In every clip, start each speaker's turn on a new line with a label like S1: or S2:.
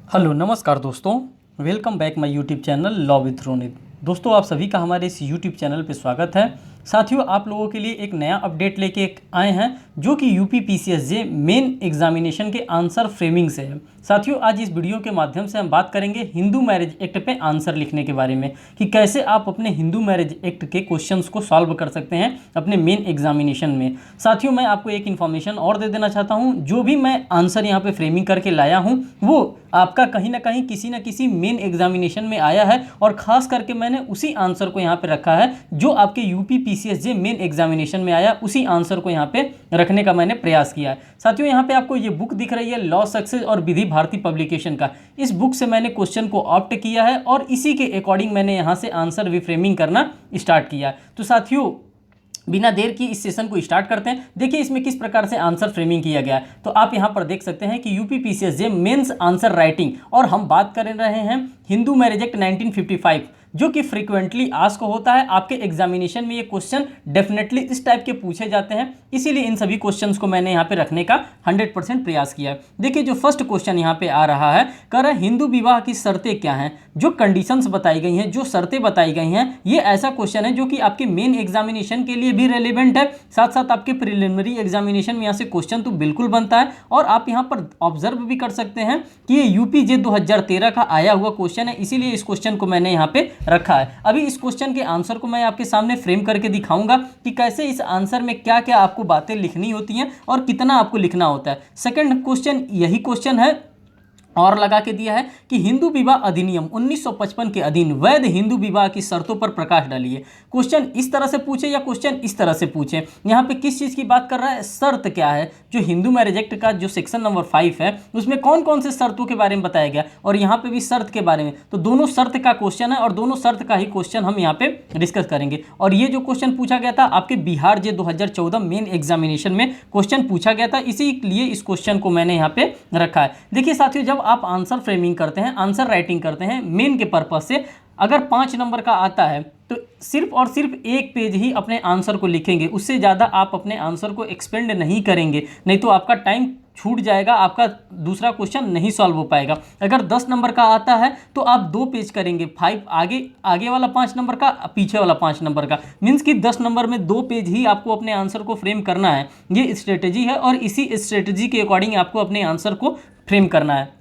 S1: Hello नमस्कार दोस्तों। Welcome back my YouTube channel law with Ronit. दोस्तों आप सभी का हमारे इस यूट्यूब चैनल पे स्वागत है। साथियों आप लोगों के लिए एक नया अपडेट लेके आए हैं जो कि यूपी पीसीएसजे मेन एग्जामिनेशन के आंसर फ्रेमिंग से है। साथियों आज इस वीडियो के माध्यम से हम बात करेंगे हिंदू मैरिज एक्ट पे आंसर लिखने के बारे में कि कैसे आप अपने हिंदू मैरिज एक्ट के क्वेश्चंस को सॉल्व कर सकते हैं अपने मेन एग्जामिनेशन में। साथियों मैं आपको एक इन्फॉर्मेशन और दे देना चाहता हूं, जो भी मैं आंसर यहाँ पे फ्रेमिंग करके लाया हूँ वो आपका कहीं ना कहीं किसी न किसी मेन एग्जामिनेशन में आया है और खास करके मैंने उसी आंसर को यहाँ पे रखा है जो आपके यूपी पीसीएसजे मेन एग्जामिनेशन में आया, उसी आंसर को यहाँ पे रखने का मैंने प्रयास किया है। साथियों यहाँ पे आपको ये बुक दिख रही है लॉ सक्सेस और विधि भारती पब्लिकेशन का। इस बुक से मैंने क्वेश्चन को ऑप्ट किया है और इसी के अकॉर्डिंग मैंने यहाँ से आंसर रिफ्रेमिंग करना स्टार्ट किया। तो साथियों बिना देर की इस सेशन को स्टार्ट करते हैं। देखिए इसमें किस प्रकार से आंसर फ्रेमिंग किया गया है। तो आप यहां पर देख सकते हैं कि UP PCSJ mains answer writing, और हम बात कर रहे हैं हिंदू मैरिज एक्ट 1955 जो कि फ्रीक्वेंटली आस्क होता है। आपके एग्जामिनेशन में ये क्वेश्चन डेफिनेटली इस टाइप के पूछे जाते हैं, इसीलिए इन सभी क्वेश्चंस को मैंने यहाँ पे रखने का 100% प्रयास किया है। देखिए जो फर्स्ट क्वेश्चन यहाँ पे आ रहा है, कह रहा है हिंदू विवाह की शर्तें क्या हैं। जो कंडीशंस बताई गई हैं, जो शर्तें बताई गई हैं, ये ऐसा क्वेश्चन है जो कि आपके मेन एग्जामिनेशन के लिए भी रेलिवेंट है, साथ साथ आपके प्रिलिमिनरी एग्जामिनेशन में यहाँ से क्वेश्चन तो बिल्कुल बनता है। और आप यहाँ पर ऑब्जर्व भी कर सकते हैं कि ये यूपीजे 2013 का आया हुआ क्वेश्चन है, इसीलिए इस क्वेश्चन को मैंने यहाँ पे रखा है। अभी इस क्वेश्चन के आंसर को मैं आपके सामने फ्रेम करके दिखाऊंगा कि कैसे इस आंसर में क्या क्या आपको बातें लिखनी होती हैं और कितना आपको लिखना होता है। सेकंड क्वेश्चन यही क्वेश्चन है और लगा के दिया है कि हिंदू विवाह अधिनियम 1955 के अधीन वैध हिंदू विवाह की शर्तों पर प्रकाश डालिए। क्वेश्चन इस तरह से पूछे या क्वेश्चन इस तरह से पूछे, यहाँ पे किस चीज़ की बात कर रहा है, शर्त क्या है। जो हिंदू मैरिज एक्ट का जो सेक्शन नंबर 5 है उसमें कौन कौन से शर्तों के बारे में बताया गया, और यहाँ पे भी शर्त के बारे में। तो दोनों शर्त का क्वेश्चन है और दोनों शर्त का ही क्वेश्चन हम यहाँ पे डिस्कस करेंगे। और ये जो क्वेश्चन पूछा गया था आपके बिहार जे 2014 मेन एग्जामिनेशन में क्वेश्चन पूछा गया था, इसीलिए इस क्वेश्चन को मैंने यहाँ पे रखा है। देखिए साथियों जब आप आंसर फ्रेमिंग करते हैं, आंसर राइटिंग करते हैं मेन के पर्पज से, अगर 5 नंबर का आता है तो सिर्फ और सिर्फ एक पेज ही अपने आंसर को लिखेंगे, उससे ज़्यादा आप अपने आंसर को एक्सपेंड नहीं करेंगे, नहीं तो आपका टाइम छूट जाएगा, आपका दूसरा क्वेश्चन नहीं सॉल्व हो पाएगा। अगर 10 नंबर का आता है तो आप 2 पेज करेंगे, 5 आगे वाला 5 नंबर का, पीछे वाला 5 नंबर का, मीन्स कि 10 नंबर में 2 पेज ही आपको अपने आंसर को फ्रेम करना है। ये स्ट्रेटेजी है और इसी स्ट्रेटेजी के अकॉर्डिंग आपको अपने आंसर को फ्रेम करना है।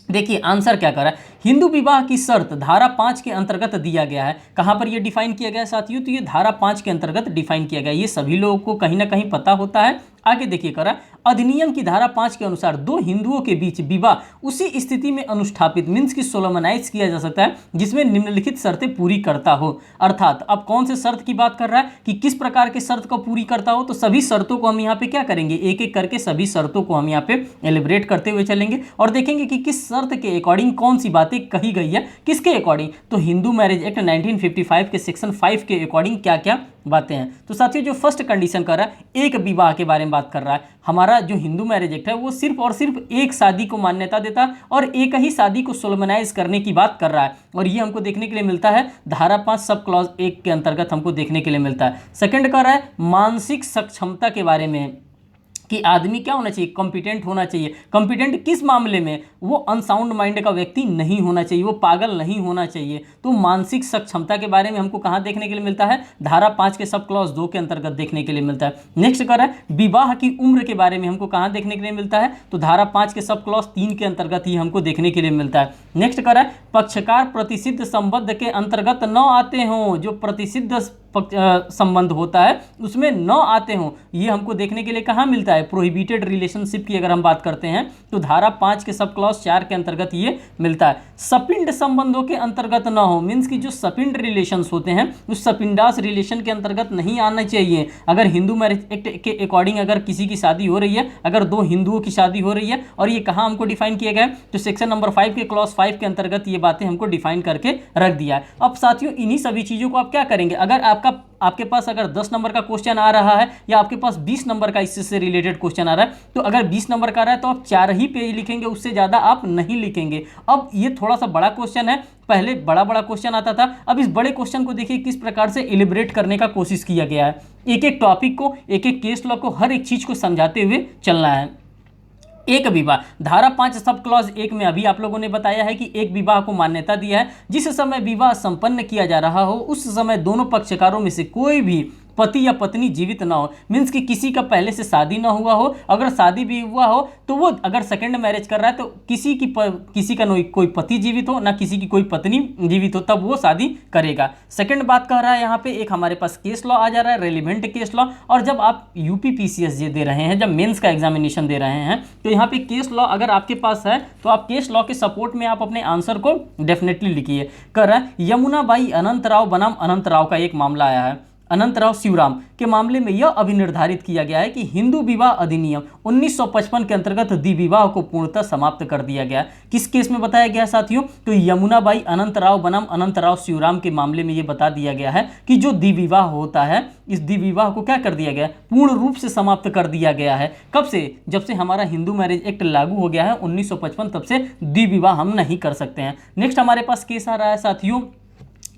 S1: देखिए आंसर क्या कर रहा है, हिंदू विवाह की शर्त धारा 5 के अंतर्गत दिया गया है। कहाँ पर ये डिफाइन किया गया है साथियों, तो ये धारा 5 के अंतर्गत डिफाइन किया गया है। ये सभी लोगों को कहीं ना कहीं पता होता है। आगे देखिए करा, अधिनियम की धारा 5 के अनुसार 2 हिंदुओं के बीच विवाह उसी स्थिति में अनुष्ठापित मीन्स की सोलोमनाइज किया जा सकता है जिसमें निम्नलिखित शर्तें पूरी करता हो। अर्थात अब कौन से शर्त की बात कर रहा है कि किस प्रकार के शर्त को पूरी करता हो, तो सभी शर्तों को हम यहाँ पे क्या करेंगे, एक एक करके सभी शर्तों को हम यहाँ पे एलिब्रेट करते हुए चलेंगे और देखेंगे कि किस शर्त के अकॉर्डिंग कौन सी बातें कही गई है, किसके अकॉर्डिंग। तो हिंदू मैरिज एक्ट 1955 के सेक्शन 5 के अकॉर्डिंग क्या क्या बातें हैं। तो साथियों जो फर्स्ट कंडीशन कर रहा है एक विवाह के बारे में बात कर रहा है। हमारा जो हिंदू मैरिज एक्ट है वो सिर्फ और सिर्फ एक शादी को मान्यता देता है और एक ही शादी को सोलमनाइज करने की बात कर रहा है, और ये हमको देखने के लिए मिलता है धारा 5 सब क्लॉज 1 के अंतर्गत हमको देखने के लिए मिलता है। सेकंड कर रहा है मानसिक सक्षमता के बारे में कि आदमी क्या होना चाहिए, कॉम्पिटेंट होना चाहिए। कॉम्पिटेंट किस मामले में, वो अनसाउंड माइंड का व्यक्ति नहीं होना चाहिए, वो पागल नहीं होना चाहिए। तो मानसिक सक्षमता के बारे में हमको कहाँ देखने के लिए मिलता है, धारा 5 के सब क्लॉज 2 के अंतर्गत देखने के लिए मिलता है। नेक्स्ट कर रहा है विवाह की उम्र के बारे में हमको कहाँ देखने के लिए मिलता है, तो धारा 5 के सब क्लॉज 3 के अंतर्गत ही हमको देखने के लिए मिलता है। नेक्स्ट कर रहा है पक्षकार प्रतिसिद्ध संबंध के अंतर्गत न आते हों, जो प्रतिसिद्ध संबंध होता है उसमें न आते हों, ये हमको देखने के लिए कहाँ मिलता है, प्रोहिबिटेड रिलेशनशिप की अगर हम बात करते हैं तो धारा 5 के सब क्लॉज 4 के अंतर्गत ये मिलता है। सपिंड संबंधों के अंतर्गत न हो, मीन्स कि जो सपिंड रिलेशंस होते हैं उस सपिंडास रिलेशन के अंतर्गत नहीं आना चाहिए। अगर हिंदू मैरिज एक्ट के अकॉर्डिंग अगर किसी की शादी हो रही है, अगर 2 हिंदुओं की शादी हो रही है, और ये कहाँ हमको डिफाइन किया गया है, तो सेक्शन नंबर 5 के क्लॉज 5 के अंतर्गत ये बातें हमको डिफाइन करके रख दिया है। अब साथियों इन्हीं सभी चीज़ों को आप क्या करेंगे, अगर आपके पास अगर 10 नंबर का क्वेश्चन आ रहा है या आपके पास 20 नंबर का इससे रिलेटेड क्वेश्चन आ रहा है, तो अगर 20 नंबर का आ रहा है तो आप 4 ही पेज लिखेंगे, उससे ज़्यादा आप नहीं लिखेंगे। अब ये थोड़ा सा बड़ा क्वेश्चन है, पहले बड़ा बड़ा क्वेश्चन आता था, अब इस बड़े क्वेश्चन को देखिए किस प्रकार से एलिब्रेट करने का कोशिश किया गया है। एक एक टॉपिक को, एक एक केस लॉ को, हर एक चीज़ को समझाते हुए चलना है। एक विवाह, धारा 5 सब क्लॉज 1 में अभी आप लोगों ने बताया है कि एक विवाह को मान्यता दिया है। जिस समय विवाह संपन्न किया जा रहा हो उस समय दोनों पक्षकारों में से कोई भी पति या पत्नी जीवित ना हो, मीन्स कि किसी का पहले से शादी ना हुआ हो। अगर शादी भी हुआ हो तो वो अगर सेकंड मैरिज कर रहा है तो किसी का कोई पति जीवित हो ना किसी की कोई पत्नी जीवित हो, तब वो शादी करेगा। सेकंड बात कह रहा है यहाँ पे एक हमारे पास केस लॉ आ जा रहा है, रेलिवेंट केस लॉ। और जब आप यूपीपीसीएस दे रहे हैं, जब मेंस का एग्जामिनेशन दे रहे हैं, तो यहाँ पे केस लॉ अगर आपके पास है तो आप केस लॉ के सपोर्ट में आप अपने आंसर को डेफिनेटली लिखिए। कह रहा है यमुनाबाई अनंतराव बनाम अनंतराव का एक मामला आया है। अनंतराव शिवराम के मामले में यह अभिनिर्धारित किया गया है कि हिंदू विवाह अधिनियम 1955 के अंतर्गत द्विविवाह को पूर्णतः समाप्त कर दिया गया। किस केस में बताया गया साथियों? तो यमुनाबाई अनंतराव बनाम अनंतराव शिवराम के मामले में यह बता दिया गया है कि जो द्विविवाह होता है, इस द्विविवाह को क्या कर दिया गया? पूर्ण रूप से समाप्त कर दिया गया है। कब से? जब से हमारा हिंदू मैरिज एक्ट लागू हो गया है 1955, तब से द्विविवाह हम नहीं कर सकते हैं। नेक्स्ट हमारे पास केस आ रहा है साथियों,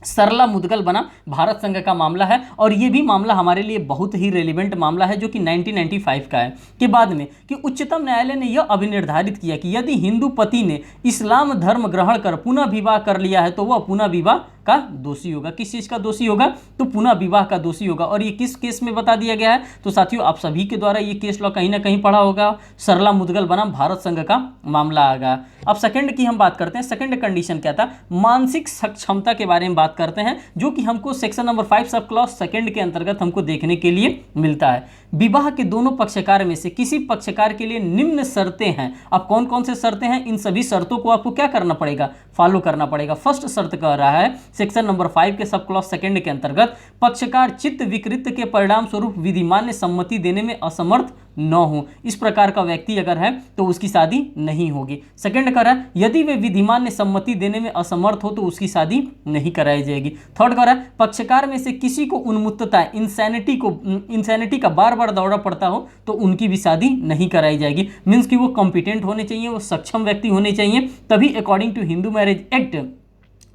S1: सरला मुदगल बना भारत संघ का मामला है। और ये भी मामला हमारे लिए बहुत ही रेलिवेंट मामला है जो कि 1995 का है। के बाद में कि उच्चतम न्यायालय ने यह अभिनिर्धारित किया कि यदि हिंदू पति ने इस्लाम धर्म ग्रहण कर पुनः विवाह कर लिया है तो वह पुनः विवाह का दोषी होगा। किस चीज़ का दोषी होगा? तो पुनः विवाह का दोषी होगा। और ये किस केस में बता दिया गया है? तो साथियों आप सभी के द्वारा ये केस लॉ कहीं ना कहीं पढ़ा होगा, सरला मुदगल बनाम भारत संघ का मामला आ गया। अब सेकंड की हम बात करते हैं। सेकंड कंडीशन क्या था? मानसिक सक्षमता के बारे में बात करते हैं, जो कि हमको section number 5 sub clause second के अंतर्गत हमको देखने के लिए मिलता है। विवाह के दोनों पक्षकार में से किसी पक्षकार के लिए निम्न शर्तें हैं। अब कौन कौन से शर्तें हैं? इन सभी शर्तों को आपको क्या करना पड़ेगा? फॉलो करना पड़ेगा। फर्स्ट शर्त कह रहा है सेक्शन नंबर 5 के सब क्लॉज सेकंड के अंतर्गत पक्षकार चित्त विकृत के परिणाम स्वरूप विधिमान्य सम्मति देने में असमर्थ न हो। इस प्रकार का व्यक्ति अगर है तो उसकी शादी नहीं होगी। सेकंड कह रहा है यदि वे विधिमान्य सम्मति देने में असमर्थ हो तो उसकी शादी नहीं कराई जाएगी। थर्ड कह रहा है पक्षकार में से किसी को उन्मुत्तता इंसैनिटी का बार बार दौरा पड़ता हो तो उनकी भी शादी नहीं कराई जाएगी। मीन्स कि वो कॉम्पिटेंट होने चाहिए, वो सक्षम व्यक्ति होने चाहिए, तभी according to Hindu marriage act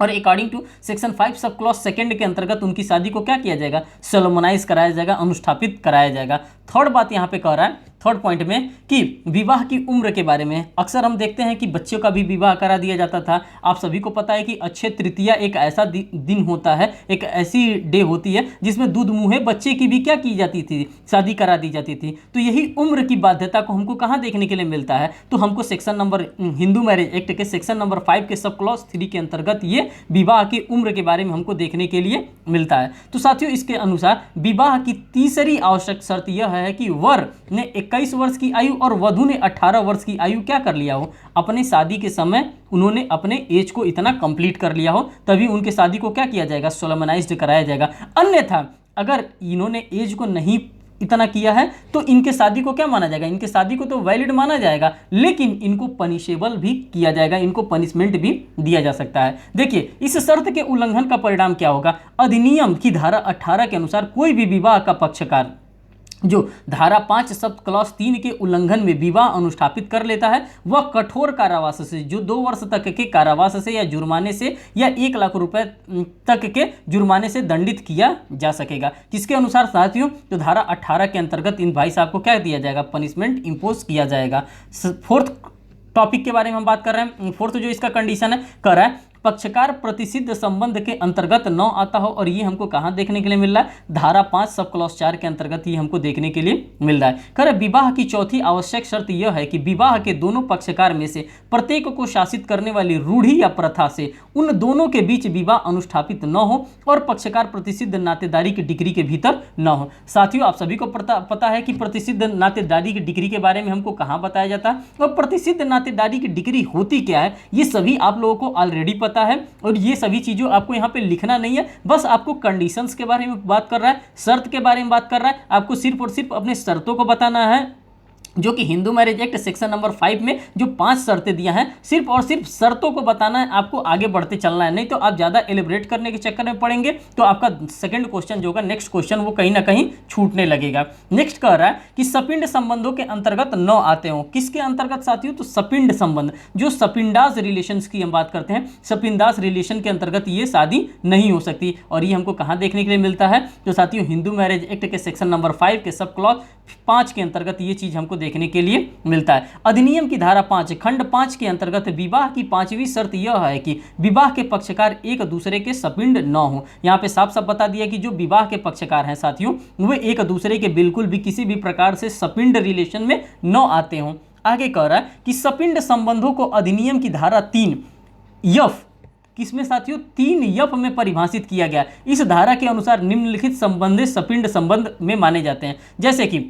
S1: और according to section 5 sub clause second के अंतर्गत उनकी शादी को क्या किया जाएगा? सोलोमनाइज कराया जाएगा, अनुष्ठापित कराया जाएगा। थर्ड बात यहाँ पे कह रहा है थर्ड पॉइंट में कि विवाह की उम्र के बारे में अक्सर हम देखते हैं कि बच्चों का भी विवाह करा दिया जाता था। आप सभी को पता है कि अक्षय तृतीया एक ऐसा दिन होता है, एक ऐसी डे होती है जिसमें दूध मुँहे बच्चे की भी क्या की जाती थी? शादी करा दी जाती थी। तो यही उम्र की बाध्यता को हमको कहाँ देखने के लिए मिलता है? तो हमको section number Hindu marriage act के सेक्शन नंबर 5 के सब क्लॉज 3 के अंतर्गत ये विवाह की उम्र के बारे में हमको देखने के लिए मिलता है। तो साथियों इसके अनुसार विवाह की तीसरी आवश्यक शर्त यह है कि वर ने 21 वर्ष की आयु और वधु ने 18 वर्ष की आयु क्या कर लिया हो? अपने शादी के समय उन्होंने अपने एज को इतना कंप्लीट कर लिया हो, तभी उनके शादी को क्या किया जाएगा? सोलमनाइज्ड कराया जाएगा। अन्यथा अगर इन्होंने एज को नहीं इतना किया है तो इनके शादी को क्या माना जाएगा? इनके शादी को तो वैलिड माना जाएगा, लेकिन इनको पनिशेबल भी किया जाएगा, इनको पनिशमेंट भी दिया जा सकता है। देखिए इस शर्त के उल्लंघन का परिणाम क्या होगा? अधिनियम की धारा 18 के अनुसार कोई भी विवाह का पक्षकार जो धारा 5 सब क्लॉज 3 के उल्लंघन में विवाह अनुष्ठापित कर लेता है वह कठोर कारावास से, जो 2 वर्ष तक के कारावास से या जुर्माने से या 1 लाख रुपए तक के जुर्माने से दंडित किया जा सकेगा। किसके अनुसार साथियों? तो धारा 18 के अंतर्गत इन भाई साहब को क्या दिया जाएगा? पनिशमेंट इंपोज किया जाएगा। फोर्थ टॉपिक के बारे में हम बात कर रहे हैं। फोर्थ जो इसका कंडीशन है कर रहा है पक्षकार प्रतिसिद्ध संबंध के अंतर्गत न आता हो, और ये हमको कहाँ देखने के लिए मिल रहा है? धारा 5 सब क्लॉज 4 के अंतर्गत ये हमको देखने के लिए मिल रहा है। कर विवाह की चौथी आवश्यक शर्त यह है कि विवाह के दोनों पक्षकार में से प्रत्येक को शासित करने वाली रूढ़ी या प्रथा से उन दोनों के बीच विवाह अनुष्ठापित न हो और पक्षकार प्रतिसिद्ध नातेदारी की डिग्री के भीतर न हो। साथियों आप सभी को पता है कि प्रतिसिद्ध नातेदारी की डिग्री के बारे में हमको कहाँ बताया जाता है और प्रतिसिद्ध नातेदारी की डिग्री होती क्या है, ये सभी आप लोगों को ऑलरेडी पता है। और ये सभी चीजों आपको यहाँ पे लिखना नहीं है, बस आपको कंडीशंस के बारे में बात कर रहा है, शर्त के बारे में बात कर रहा है। आपको सिर्फ और सिर्फ अपने शर्तों को बताना है, जो कि Hindu marriage act section number 5 में जो 5 शर्तें दिया हैं, सिर्फ और सिर्फ शर्तों को बताना है, आपको आगे बढ़ते चलना है। नहीं तो आप ज़्यादा एलिब्रेट करने के चक्कर में पड़ेंगे तो आपका सेकंड क्वेश्चन जो होगा, नेक्स्ट क्वेश्चन, वो कहीं ना कहीं छूटने लगेगा। नेक्स्ट कह रहा है कि सपिंड संबंधों के अंतर्गत न आते हों। किसके अंतर्गत साथियों? तो सपिंड संबंध, जो सपिंडास रिलेशन की हम बात करते हैं, सपिंडास रिलेशन के अंतर्गत ये शादी नहीं हो सकती। और ये हमको कहाँ देखने के लिए मिलता है? तो साथियों हिंदू मैरिज एक्ट के सेक्शन नंबर 5 के सब क्लॉज 5 के अंतर्गत ये चीज़ हमको देखने के लिए मिलता है। अधिनियम की धारा 5 खंड 5 के अंतर्गत विवाह की 5वीं शर्त यह है कि विवाह के पक्षकार एक दूसरे के सपिंड न हो। यहाँ पे साफ साफ बता दिया कि जो विवाह के पक्षकार हैं साथियों, वे एक दूसरे के बिल्कुल भी किसी भी प्रकार से सपिंड रिलेशन में न आते हों। आगे कह रहा है कि सपिंड संबंधों को अधिनियम की धारा 3 यफ किसमें साथियों 3 यफ में परिभाषित किया गया। इस धारा के अनुसार निम्नलिखित संबंध सपिंड संबंध में माने जाते हैं, जैसे कि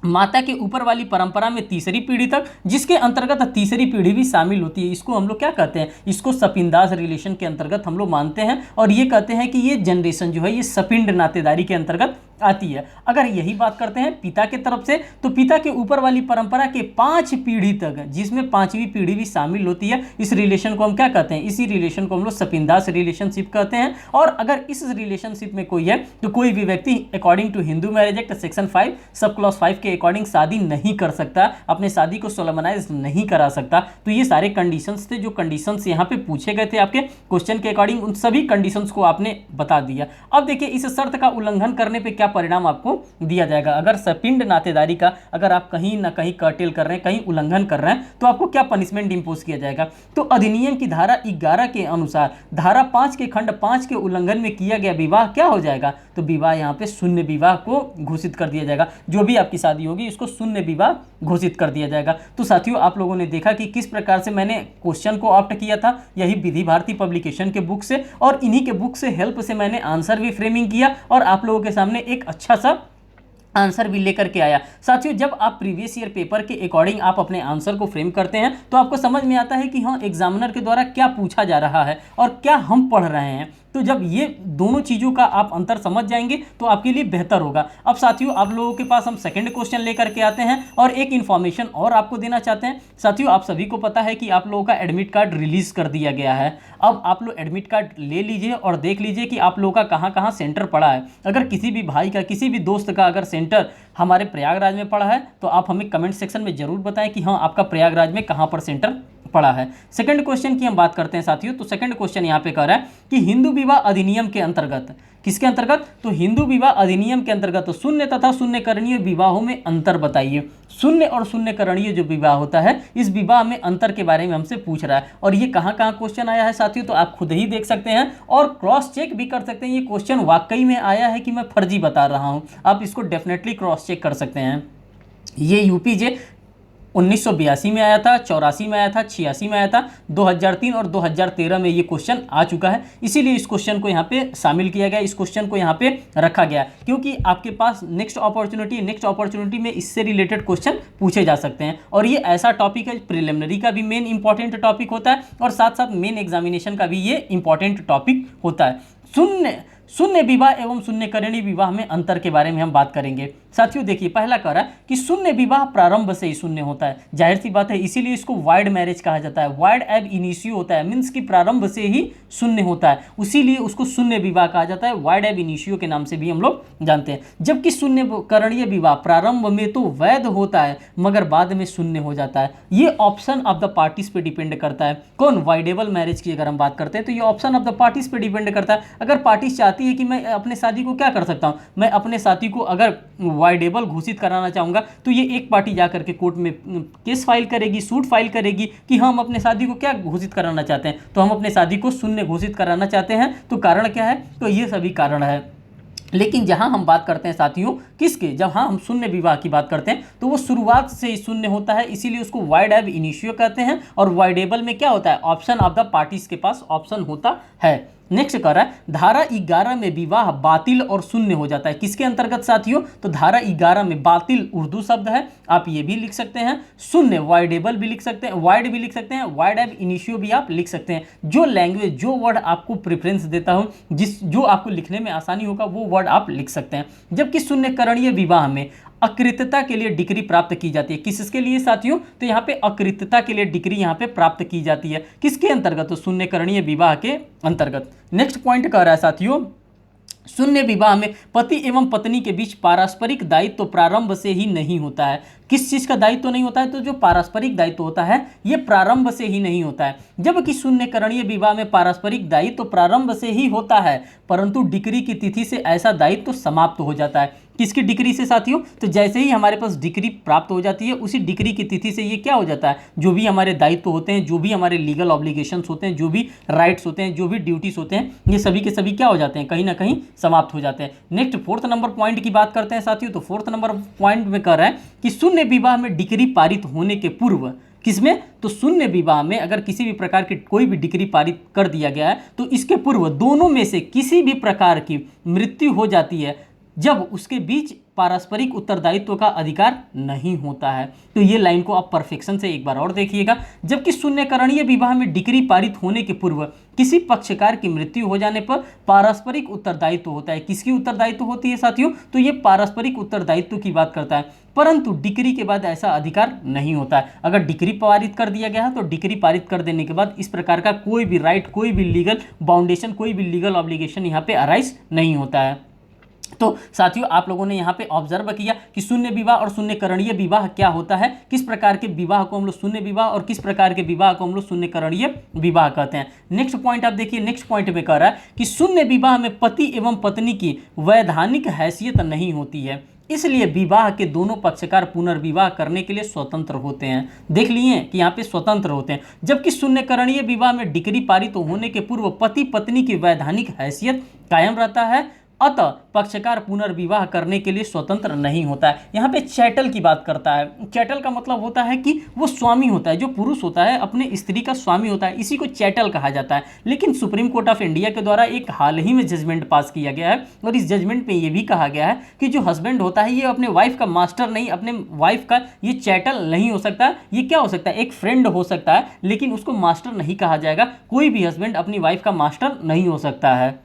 S1: माता के ऊपर वाली परंपरा में तीसरी पीढ़ी तक, जिसके अंतर्गत तीसरी पीढ़ी भी शामिल होती है। इसको हम लोग क्या कहते हैं, इसको सपिंदास रिलेशन के अंतर्गत हम लोग मानते हैं और ये कहते हैं कि ये जनरेशन जो है ये सपिंड नातेदारी के अंतर्गत आती है। अगर यही बात करते हैं पिता के तरफ से, तो पिता के ऊपर वाली परंपरा के 5 पीढ़ी तक, जिसमें 5वीं पीढ़ी भी शामिल होती है, इस रिलेशन को हम क्या कहते हैं, इसी रिलेशन को हम लोग सपिंदास रिलेशनशिप कहते हैं। और अगर इस रिलेशनशिप में कोई है तो कोई भी व्यक्ति according to Hindu marriage act section 5 sub clause 5 के अकॉर्डिंग शादी नहीं कर सकता, अपने शादी को सोलमनाइज नहीं करा सकता। तो ये सारे कंडीशंस थे, जो कंडीशंस यहाँ पे पूछे गए थे आपके क्वेश्चन के अकॉर्डिंग, उन सभी कंडीशंस को आपने बता दिया। अब देखिए इस शर्त का उल्लंघन करने पे क्या परिणाम आपको दिया जाएगा। अगर सपिंड नातेदारी का अगर आप कहीं ना कहीं कर्टेल कर रहे हैं, कहीं उल्लंघन कर रहे हैं, तो आपको क्या पनिशमेंट इंपोज किया जाएगा। तो अधिनियम की धारा 11 के अनुसार धारा 5 के खंड 5 के उल्लंघन में किया गया विवाह क्या हो जाएगा, तो विवाह यहाँ पे शून्य विवाह को घोषित कर दिया जाएगा। जो भी आपकी शादी होगी इसको शून्य विवाह घोषित कर दिया जाएगा। तो साथियों आप लोगों ने देखा कि किस प्रकार से मैंने क्वेश्चन को ऑप्ट किया था, यही विधि भारती पब्लिकेशन के बुक से, और इन्हीं के बुक से हेल्प से मैंने आंसर भी फ्रेमिंग किया और आप लोगों के सामने एक अच्छा सा आंसर भी लेकर के आया। साथियों जब आप प्रीवियस ईयर पेपर के अकॉर्डिंग आप अपने आंसर को फ्रेम करते हैं तो आपको समझ में आता है कि हाँ एग्जामिनर के द्वारा क्या पूछा जा रहा है और क्या हम पढ़ रहे हैं। तो जब ये दोनों चीज़ों का आप अंतर समझ जाएंगे तो आपके लिए बेहतर होगा। अब साथियों आप लोगों के पास हम सेकंड क्वेश्चन लेकर के आते हैं और एक इन्फॉर्मेशन और आपको देना चाहते हैं। साथियों आप सभी को पता है कि आप लोगों का एडमिट कार्ड रिलीज़ कर दिया गया है। अब आप लोग एडमिट कार्ड ले लीजिए और देख लीजिए कि आप लोगों का कहाँ कहाँ सेंटर पड़ा है। अगर किसी भी भाई का, किसी भी दोस्त का अगर सेंटर हमारे प्रयागराज में पड़ा है तो आप हमें कमेंट सेक्शन में ज़रूर बताएं कि हाँ आपका प्रयागराज में कहाँ पर सेंटर पड़ा है। सेकंड क्वेश्चन की हम बात करते हैं साथियों। तो सेकंड क्वेश्चन यहाँ पे कह रहा है कि हिंदू विवाह अधिनियम के अंतर्गत, किसके अंतर्गत, तो हिंदू विवाह अधिनियम के अंतर्गत तो शून्य तथा शून्यकरणीय विवाहों में अंतर बताइए। शून्य और शून्यकरणीय जो विवाह होता है, इस विवाह में अंतर के बारे में हमसे पूछ रहा है। और ये कहाँ कहाँ क्वेश्चन आया है साथियों, तो आप खुद ही देख सकते हैं और क्रॉस चेक भी कर सकते हैं। ये क्वेश्चन वाकई में आया है कि मैं फर्जी बता रहा हूँ, आप इसको डेफिनेटली क्रॉस चेक कर सकते हैं। ये यूपीजे 1982 में आया था, 84 में आया था, 86 में आया था, 2003 और 2013 में ये क्वेश्चन आ चुका है। इसीलिए इस क्वेश्चन को यहाँ पे शामिल किया गया, इस क्वेश्चन को यहाँ पे रखा गया, क्योंकि आपके पास नेक्स्ट अपॉर्चुनिटी में इससे रिलेटेड क्वेश्चन पूछे जा सकते हैं। और ये ऐसा टॉपिक है, प्रिलिमिनरी का भी मेन इंपॉर्टेंट टॉपिक होता है और साथ साथ मेन एग्जामिनेशन का भी ये इंपॉर्टेंट टॉपिक होता है। शून्य विवाह एवं शून्यकरणीय विवाह में अंतर के बारे में हम बात करेंगे। साथियों देखिए पहला कह रहा है कि शून्य विवाह प्रारंभ से ही शून्य होता है, जाहिर सी बात है, इसीलिए इसको वाइड मैरिज कहा जाता है। वाइड एब इनिशियो होता है, मीन्स कि प्रारंभ से ही शून्य होता है, इसीलिए उसको शून्य विवाह कहा जाता है। वाइड एब इनिशियो के नाम से भी हम लोग जानते हैं। जबकि शून्यकरणीय विवाह प्रारंभ में तो वैध होता है मगर बाद में शून्य हो जाता है। ये ऑप्शन ऑफ द पार्टीज पे डिपेंड करता है। कौन, वाइडेबल मैरिज की अगर हम बात करते हैं तो ये ऑप्शन ऑफ द पार्टीज पे डिपेंड करता है। अगर पार्टीज चाहती है कि मैं अपने शादी को क्या कर सकता हूँ, मैं अपने साथी को अगर वाइडेबल घोषित कराना चाहूँगा तो ये एक पार्टी जाकर के कोर्ट में केस फाइल करेगी, सूट फाइल करेगी कि हम अपने शादी को क्या घोषित कराना चाहते हैं, तो हम अपने शादी को शून्य घोषित कराना चाहते हैं। तो कारण क्या है, तो ये सभी कारण है। लेकिन जहां हम बात करते हैं साथियों किसके, जब हम शून्य विवाह की बात करते हैं तो वो शुरुआत से ही शून्य होता है, इसीलिए उसको वाइड एब इनिशियो कहते हैं। और वाइडेबल में क्या होता है, ऑप्शन ऑफ द पार्टीज के पास ऑप्शन होता है। नेक्स्ट कह रहा है धारा 11 में विवाह बातिल और शून्य हो जाता है। किसके अंतर्गत साथियों, तो धारा 11 में बातिल उर्दू शब्द है, आप ये भी लिख सकते हैं। शून्य वाइडेबल भी लिख सकते हैं, वाइड भी लिख सकते हैं, वाइड एब इनिशियो भी आप लिख सकते हैं। जो लैंग्वेज, जो वर्ड आपको प्रेफरेंस देता हूँ, जो आपको लिखने में आसानी होगा वो वर्ड आप लिख सकते हैं। जबकि शून्यकरणीय विवाह में अकृतता के लिए डिग्री प्राप्त की जाती है। किसके लिए साथियों, तो यहाँ पे अकृतता के लिए डिग्री यहाँ पे प्राप्त की जाती है। किसके अंतर्गत, तो शून्यकरणीय विवाह के अंतर्गत। नेक्स्ट पॉइंट कह रहा है साथियों, शून्य विवाह में पति एवं पत्नी के बीच पारस्परिक दायित्व तो प्रारंभ से ही नहीं होता है। किस चीज़ का दायित्व नहीं होता है? तो जो पारस्परिक दायित्व होता है ये प्रारंभ से ही नहीं होता है, जबकि शून्यकरणीय विवाह में पारस्परिक दायित्व प्रारंभ से ही होता है, परंतु डिक्री की तिथि से ऐसा दायित्व समाप्त हो जाता है। किसकी डिक्री से साथियों? तो जैसे ही हमारे पास डिक्री प्राप्त हो जाती है उसी डिक्री की तिथि से ये क्या हो जाता है, जो भी हमारे दायित्व होते हैं, जो भी हमारे लीगल ऑब्लिगेशंस होते हैं, जो भी राइट्स होते हैं, जो भी ड्यूटीज होते हैं, ये सभी के सभी क्या हो जाते हैं, कहीं ना कहीं समाप्त हो जाते हैं। नेक्स्ट फोर्थ नंबर पॉइंट की बात करते हैं साथियों। तो फोर्थ नंबर पॉइंट में कह रहा है कि शून्य विवाह में डिक्री पारित होने के पूर्व, किसमें? तो शून्य विवाह में अगर किसी भी प्रकार की कोई भी डिक्री पारित कर दिया गया है तो इसके पूर्व दोनों में से किसी भी प्रकार की मृत्यु हो जाती है जब उसके बीच पारस्परिक उत्तरदायित्व का अधिकार नहीं होता है। तो ये लाइन को आप परफेक्शन से एक बार और देखिएगा। जबकि शून्यकरणीय विवाह में डिक्री पारित होने के पूर्व किसी पक्षकार की मृत्यु हो जाने पर पारस्परिक उत्तरदायित्व होता है। किसकी उत्तरदायित्व होती है साथियों? तो ये पारस्परिक उत्तरदायित्व की बात करता है, परंतु डिक्री के बाद ऐसा अधिकार नहीं होता है। अगर डिक्री पारित कर दिया गया है तो डिक्री पारित कर देने के बाद इस प्रकार का कोई भी राइट, कोई भी लीगल बाउंडेशन, कोई भी लीगल ऑब्लिगेशन यहाँ पे अराइज नहीं होता है। तो साथियों आप लोगों ने यहाँ पे ऑब्जर्व किया कि शून्य विवाह और शून्यकरणीय विवाह क्या होता है, किस प्रकार के विवाह को हम लोग शून्य विवाह और किस प्रकार के विवाह को हम लोग शून्यकरणीय विवाह कहते हैं। नेक्स्ट पॉइंट आप देखिए, नेक्स्ट पॉइंट में कह रहा है कि शून्य विवाह में पति एवं पत्नी की वैधानिक हैसियत नहीं होती है, इसलिए विवाह के दोनों पक्षकार पुनर्विवाह करने के लिए स्वतंत्र होते हैं। देख लिए कि यहाँ पे स्वतंत्र होते हैं। जबकि शून्यकरणीय विवाह में डिक्री पारित होने के पूर्व पति पत्नी की वैधानिक हैसियत कायम रहता है, अतः पक्षकार पुनर्विवाह करने के लिए स्वतंत्र नहीं होता है। यहाँ पे चैटल की बात करता है। चैटल का मतलब होता है कि वो स्वामी होता है, जो पुरुष होता है अपने स्त्री का स्वामी होता है, इसी को चैटल कहा जाता है। लेकिन सुप्रीम कोर्ट ऑफ इंडिया के द्वारा एक हाल ही में जजमेंट पास किया गया है और इस जजमेंट में ये भी कहा गया है कि जो हस्बैंड होता है ये अपने वाइफ का मास्टर नहीं, अपने वाइफ का ये चैटल नहीं हो सकता। ये क्या हो सकता है? एक फ्रेंड हो सकता है, लेकिन उसको मास्टर नहीं कहा जाएगा। कोई भी हस्बैंड अपनी वाइफ का मास्टर नहीं हो सकता है।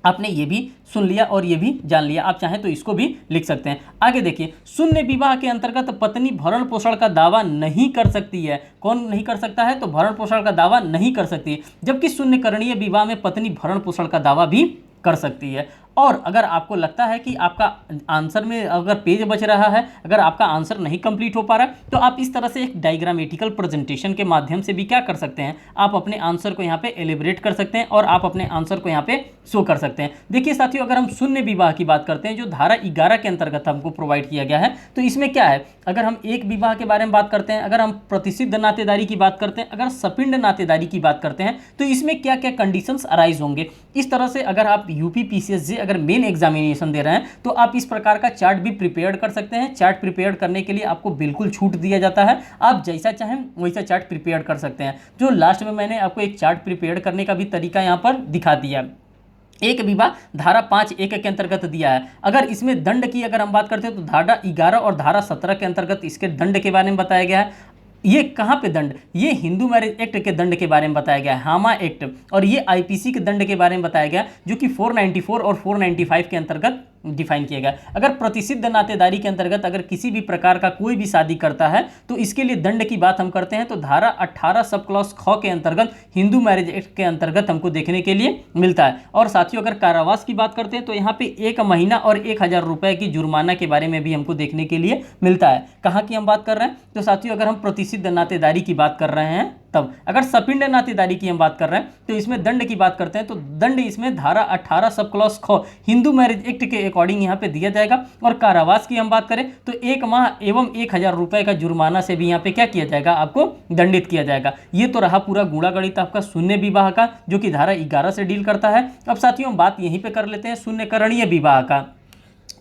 S1: आपने ये भी सुन लिया और ये भी जान लिया, आप चाहें तो इसको भी लिख सकते हैं। आगे देखिए, शून्य विवाह के अंतर्गत पत्नी भरण पोषण का दावा नहीं कर सकती है। कौन नहीं कर सकता है? तो भरण पोषण का दावा नहीं कर सकती है, जबकि शून्यकरणीय विवाह में पत्नी भरण पोषण का दावा भी कर सकती है। और अगर आपको लगता है कि आपका आंसर में अगर पेज बच रहा है, अगर आपका आंसर नहीं कंप्लीट हो पा रहा है, तो आप इस तरह से एक डायग्रामेटिकल प्रेजेंटेशन के माध्यम से भी क्या कर सकते हैं, आप अपने आंसर को यहाँ पे एलिब्रेट कर सकते हैं और आप अपने आंसर को यहाँ पे शो कर सकते हैं। देखिए साथियों, अगर हम शून्य विवाह की बात करते हैं जो धारा 11 के अंतर्गत हमको प्रोवाइड किया गया है, तो इसमें क्या है, अगर हम एक विवाह के बारे में बात करते हैं, अगर हम प्रतिसिद्ध नातेदारी की बात करते हैं, अगर सपिंड नातेदारी की बात करते हैं, तो इसमें क्या क्या कंडीशंस अराइज होंगे। इस तरह से अगर आप यूपी पीसीएसजे अगर मेन एग्जामिनेशन दे रहे हैं तो आप इस प्रकार का चार्ट भी प्रिपेयर कर सकते हैं। चार्ट प्रिपेयर करने के लिए आपको बिल्कुल छूट दिया जाता है, आप जैसा चाहें वैसा चार्ट प्रिपेयर कर सकते हैं। जो लास्ट में मैंने आपको एक चार्ट प्रिपेयर करने का भी तरीका यहाँ पर दिखा दिया। एक विवाह धारा 5(1) के अंतर्गत दिया है। अगर इसमें दंड की अगर हम बात करते हैं तो धारा 11 और धारा 17 के अंतर्गत इसके दंड के बारे में बताया गया है। ये कहाँ पे दंड, ये हिंदू मैरिज एक्ट के दंड के बारे में बताया गया है, हामा एक्ट, और ये आईपीसी के दंड के बारे में बताया गया जो कि 494 और 495 के अंतर्गत डिफाइन किया गया। अगर प्रतिसिद्ध नातेदारी के अंतर्गत अगर किसी भी प्रकार का कोई भी शादी करता है तो इसके लिए दंड की बात हम करते हैं तो धारा 18 सब क्लॉज ख के अंतर्गत हिंदू मैरिज एक्ट के अंतर्गत हमको देखने के लिए मिलता है। और साथियों अगर कारावास की बात करते हैं तो यहाँ पे 1 महीना और 1000 रुपए की जुर्माना के बारे में भी हमको देखने के लिए मिलता है। कहाँ की हम बात कर रहे हैं, तो साथियों अगर हम प्रतिसिद्ध नातेदारी की बात कर रहे हैं तब। अगर सपिंड नातेदारी की हम बात कर रहे हैं तो इसमें दंड की बात करते हैं तो दंड इसमें धारा 18 सब क्लॉज ख हिंदू मैरिज एक्ट के अकॉर्डिंग यहाँ पे दिया जाएगा। और कारावास की हम बात करें तो 1 माह एवं 1000 रुपए का जुर्माना से भी यहाँ पे क्या किया जाएगा, आपको दंडित किया जाएगा। ये तो रहा पूरा गुणा गणित आपका शून्य विवाह का जो कि धारा 11 से डील करता है। अब साथियों हम बात यहीं पे कर लेते हैं शून्यकरणीय विवाह का।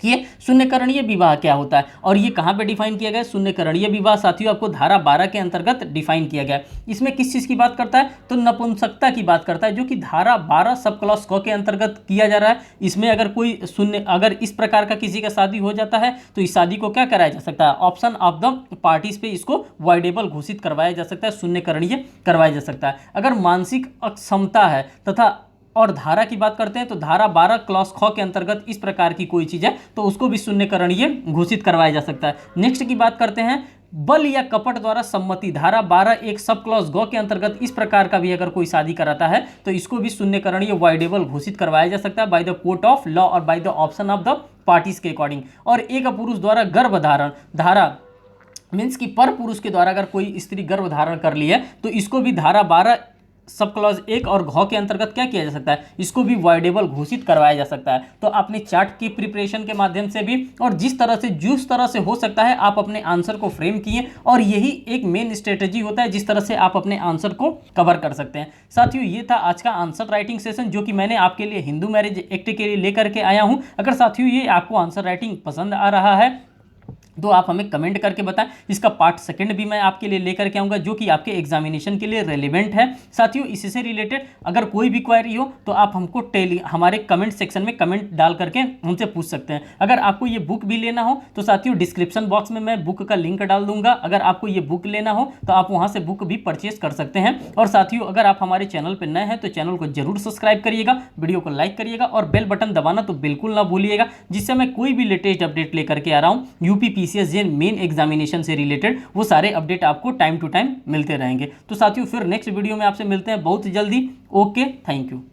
S1: ये शून्यकरणीय विवाह क्या होता है और ये कहाँ पे डिफाइन किया गया है। शून्यकरणीय विवाह साथियों आपको धारा 12 के अंतर्गत डिफाइन किया गया है। इसमें किस चीज़ की बात करता है, तो नपुंसकता की बात करता है जो कि धारा 12 सब क्लॉज क के अंतर्गत किया जा रहा है। इसमें अगर कोई शून्य अगर इस प्रकार का किसी का शादी हो जाता है तो इस शादी को क्या कराया जा सकता है, ऑप्शन ऑफ द पार्टीज पे इसको वॉइडेबल घोषित करवाया जा सकता है, शून्यकरणीय करवाया जा सकता है। अगर मानसिक अक्षमता है तथा और धारा की बात करते हैं तो धारा 12 क्लॉज ख के अंतर्गत इस प्रकार की कोई चीज़ है तो उसको भी शून्यकरणीय घोषित करवाया जा सकता है। नेक्स्ट की बात करते हैं बल या कपट द्वारा सम्मति, धारा 12(1) सब क्लॉज ग के अंतर्गत इस प्रकार का भी अगर कोई शादी कराता है तो इसको भी शून्यकरणीय वॉइडेबल घोषित करवाया जा सकता है by the court of law और by the option of the parties के अकॉर्डिंग। और एक पुरुष द्वारा गर्भधारण, धारा मीन्स कि पर पुरुष के द्वारा अगर कोई स्त्री गर्भ धारण कर ली है तो इसको भी धारा 12 सब क्लॉज 1 और घ के अंतर्गत क्या किया जा सकता है, इसको भी वॉइडेबल घोषित करवाया जा सकता है। तो अपने चार्ट की प्रिपरेशन के माध्यम से भी और जिस तरह से हो सकता है आप अपने आंसर को फ्रेम किए, और यही एक मेन स्ट्रेटेजी होता है जिस तरह से आप अपने आंसर को कवर कर सकते हैं। साथियों, ये था आज का आंसर राइटिंग सेशन जो कि मैंने आपके लिए हिंदू मैरिज एक्ट के लिए लेकर के आया हूं। अगर साथियों ये आपको आंसर राइटिंग पसंद आ रहा है तो आप हमें कमेंट करके बताएं। इसका पार्ट सेकंड भी मैं आपके लिए लेकर के आऊँगा जो कि आपके एग्जामिनेशन के लिए रेलिवेंट है। साथियों, इससे रिलेटेड अगर कोई भी क्वेरी हो तो आप हमको हमारे कमेंट सेक्शन में कमेंट डाल करके हमसे पूछ सकते हैं। अगर आपको ये बुक भी लेना हो तो साथियों डिस्क्रिप्शन बॉक्स में मैं बुक का लिंक डाल दूंगा। अगर आपको ये बुक लेना हो तो आप वहाँ से बुक भी परचेज कर सकते हैं। और साथियों, अगर आप हमारे चैनल पर नए हैं तो चैनल को जरूर सब्सक्राइब करिएगा, वीडियो को लाइक करिएगा और बेल बटन दबाना तो बिल्कुल ना भूलिएगा, जिससे मैं कोई भी लेटेस्ट अपडेट लेकर के आ रहा हूँ यूपी पीसीएस जे मेन एग्जामिनेशन से रिलेटेड, वो सारे अपडेट आपको टाइम टू टाइम मिलते रहेंगे। तो साथियों फिर नेक्स्ट वीडियो में आपसे मिलते हैं बहुत जल्दी। Okay, thank you.